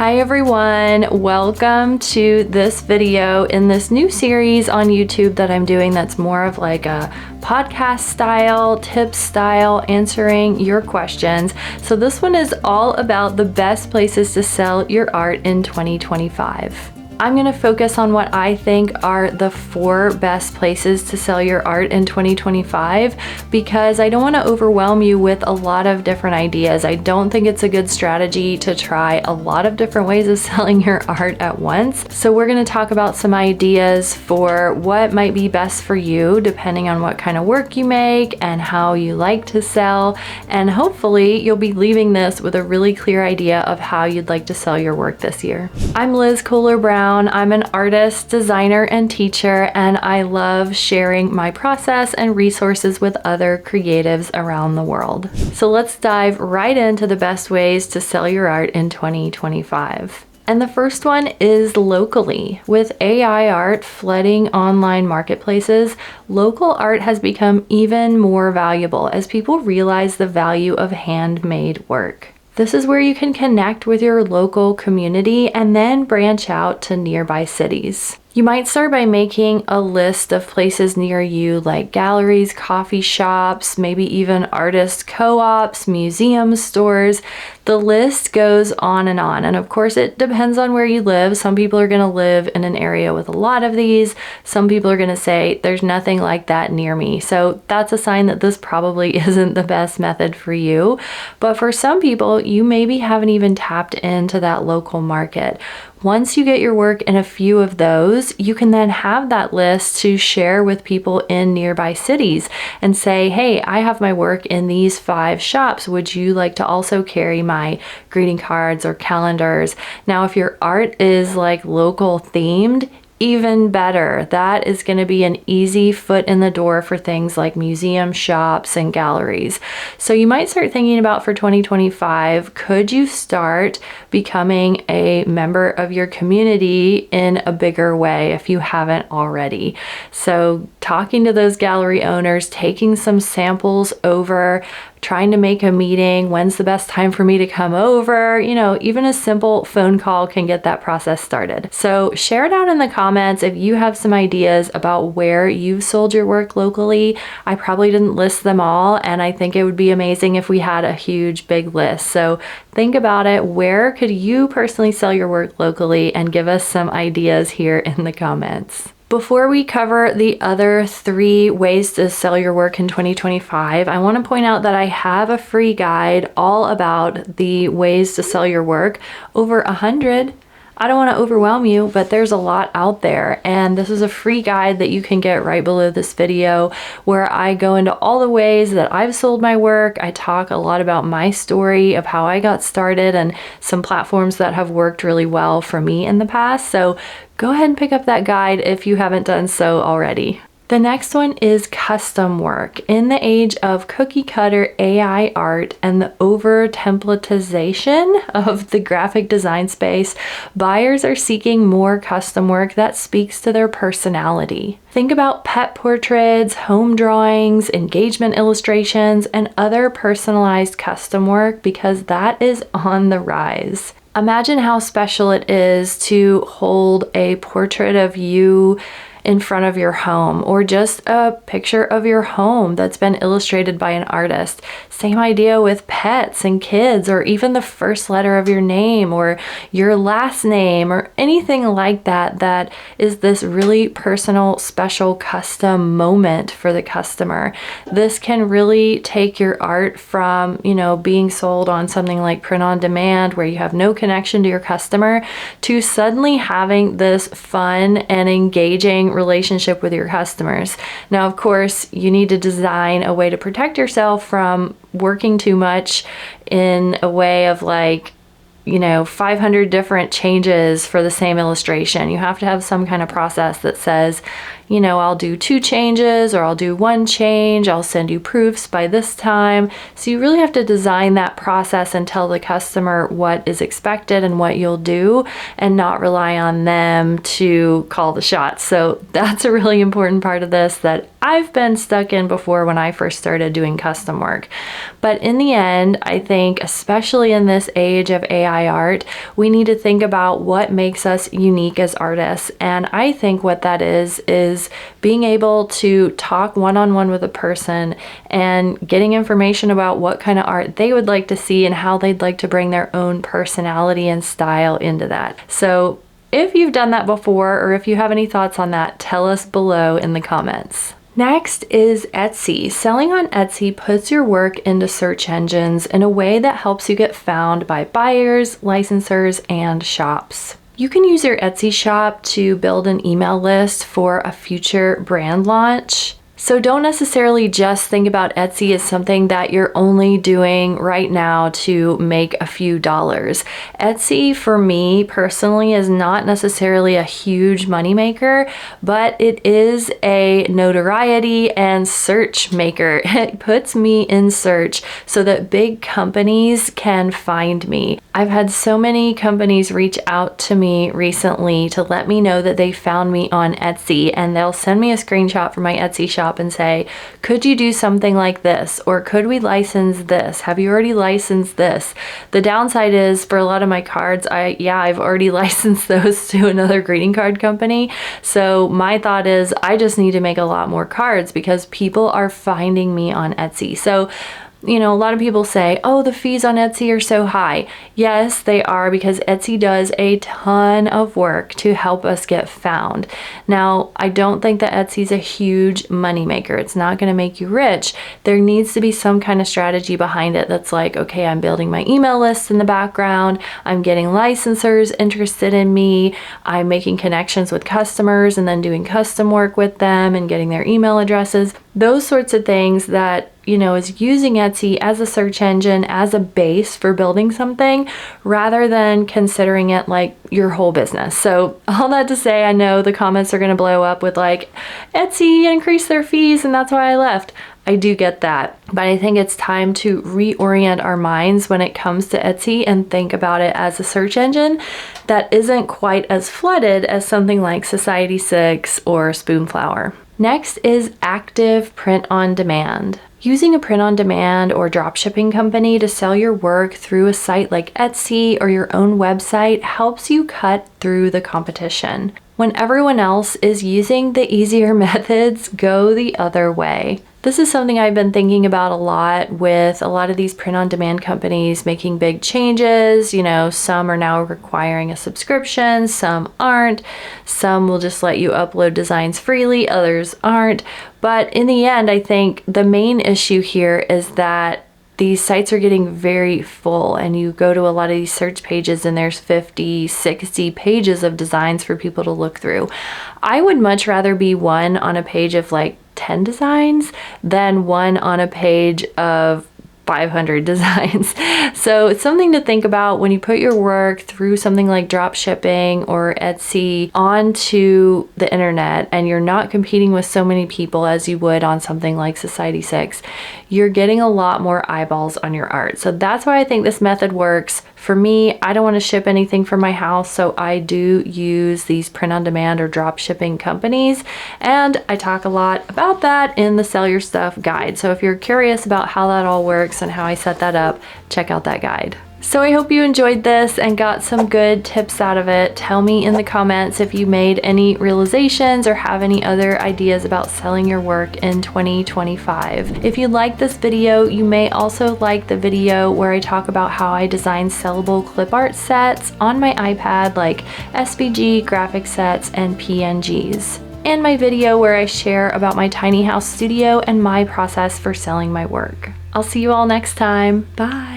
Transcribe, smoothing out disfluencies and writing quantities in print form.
Hi everyone, welcome to this video in this new series on YouTube that I'm doing that's more of like a podcast style, tip style, answering your questions. So this one is all about the best places to sell your art in 2025. I'm going to focus on what I think are the 4 best places to sell your art in 2025 because I don't want to overwhelm you with a lot of different ideas. I don't think it's a good strategy to try a lot of different ways of selling your art at once. So we're going to talk about some ideas for what might be best for you depending on what kind of work you make and how you like to sell. And hopefully you'll be leaving this with a really clear idea of how you'd like to sell your work this year. I'm Liz Kohler-Brown. I'm an artist, designer, and teacher, and I love sharing my process and resources with other creatives around the world. So let's dive right into the best ways to sell your art in 2025. And the first one is locally. With AI art flooding online marketplaces, local art has become even more valuable as people realize the value of handmade work. This is where you can connect with your local community and then branch out to nearby cities. You might start by making a list of places near you like galleries, coffee shops, maybe even artist co-ops, museum stores. The list goes on. And of course, it depends on where you live. Some people are going to live in an area with a lot of these. Some people are going to say, there's nothing like that near me. So that's a sign that this probably isn't the best method for you. But for some people, you maybe haven't even tapped into that local market. Once you get your work in a few of those, you can then have that list to share with people in nearby cities and say, hey, I have my work in these 5 shops. Would you like to also carry my greeting cards or calendars? Now, if your art is like local themed, even better. That is going to be an easy foot in the door for things like museum shops and galleries. So you might start thinking about for 2025, could you start becoming a member of your community in a bigger way if you haven't already? So talking to those gallery owners, taking some samples over, trying to make a meeting, when's the best time for me to come over, even a simple phone call can get that process started. So share it out in the comments if you have some ideas about where you've sold your work locally. I probably didn't list them all, and I think it would be amazing if we had a huge big list. So think about it. Where could you personally sell your work locally? And give us some ideas here in the comments. Before we cover the other 3 ways to sell your work in 2025, I want to point out that I have a free guide all about the ways to sell your work. Over 100. I don't want to overwhelm you, but there's a lot out there. And this is a free guide that you can get right below this video where I go into all the ways that I've sold my work. I talk a lot about my story of how I got started and some platforms that have worked really well for me in the past. So go ahead and pick up that guide if you haven't done so already. The next one is custom work. In the age of cookie cutter AI art and the over templatization of the graphic design space, buyers are seeking more custom work that speaks to their personality. Think about pet portraits, home drawings, engagement illustrations, and other personalized custom work because that is on the rise. Imagine how special it is to hold a portrait of you in front of your home, or just a picture of your home that's been illustrated by an artist. Same idea with pets and kids, or even the first letter of your name or your last name or anything like that, that is this really personal, special, custom moment for the customer. This can really take your art from, being sold on something like print on demand where you have no connection to your customer to suddenly having this fun and engaging relationship with your customers. Now, of course, you need to design a way to protect yourself from working too much in a way of 500 different changes for the same illustration. You have to have some kind of process that says, I'll do 2 changes or I'll do 1 change. I'll send you proofs by this time. So you really have to design that process and tell the customer what is expected and what you'll do and not rely on them to call the shots. So that's a really important part of this that I've been stuck in before when I first started doing custom work. But in the end, I think, especially in this age of AI DIY art, we need to think about what makes us unique as artists. And I think what that is being able to talk one-on-one with a person and getting information about what kind of art they would like to see and how they'd like to bring their own personality and style into that. So if you've done that before, or if you have any thoughts on that, tell us below in the comments. Next is Etsy. Selling on Etsy puts your work into search engines in a way that helps you get found by buyers, licensors, and shops. You can use your Etsy shop to build an email list for a future brand launch. So don't necessarily just think about Etsy as something that you're only doing right now to make a few dollars. Etsy, for me personally, is not necessarily a huge moneymaker, but it is a notoriety and search maker. It puts me in search so that big companies can find me. I've had so many companies reach out to me recently to let me know that they found me on Etsy, and they'll send me a screenshot from my Etsy shop and say, could you do something like this? Or could we license this? Have you already licensed this? The downside is for a lot of my cards, I've already licensed those to another greeting card company. So my thought is I just need to make a lot more cards because people are finding me on Etsy. So a lot of people say, oh, the fees on Etsy are so high. Yes, they are, because Etsy does a ton of work to help us get found. Now, I don't think that Etsy's a huge moneymaker. It's not going to make you rich. There needs to be some kind of strategy behind it that's like, okay, I'm building my email list in the background. I'm getting licensors interested in me. I'm making connections with customers and then doing custom work with them and getting their email addresses. Those sorts of things that is using Etsy as a search engine, as a base for building something, rather than considering it like your whole business. So all that to say, I know the comments are going to blow up with like, Etsy increased their fees and that's why I left. I do get that, but I think it's time to reorient our minds when it comes to Etsy and think about it as a search engine that isn't quite as flooded as something like Society6 or Spoonflower. Next is active print on demand. Using a print on demand or dropshipping company to sell your work through a site like Etsy or your own website helps you cut through the competition. When everyone else is using the easier methods, go the other way. This is something I've been thinking about a lot with a lot of these print-on-demand companies making big changes. Some are now requiring a subscription, some aren't. Some will just let you upload designs freely, others aren't. But in the end, I think the main issue here is that these sites are getting very full, and you go to a lot of these search pages and there's 50, 60 pages of designs for people to look through. I would much rather be one on a page of like 10 designs than one on a page of 500 designs. So it's something to think about when you put your work through something like drop shipping or Etsy onto the internet, and you're not competing with so many people as you would on something like Society6. You're getting a lot more eyeballs on your art. So that's why I think this method works. For me, I don't want to ship anything from my house, so I do use these print-on-demand or drop shipping companies, and I talk a lot about that in the Sell Your Stuff guide. So if you're curious about how that all works and how I set that up, check out that guide. So I hope you enjoyed this and got some good tips out of it. Tell me in the comments if you made any realizations or have any other ideas about selling your work in 2025. If you like this video, you may also like the video where I talk about how I design sellable clip art sets on my iPad, like SVG, graphic sets, and PNGs. And my video where I share about my tiny house studio and my process for selling my work. I'll see you all next time. Bye.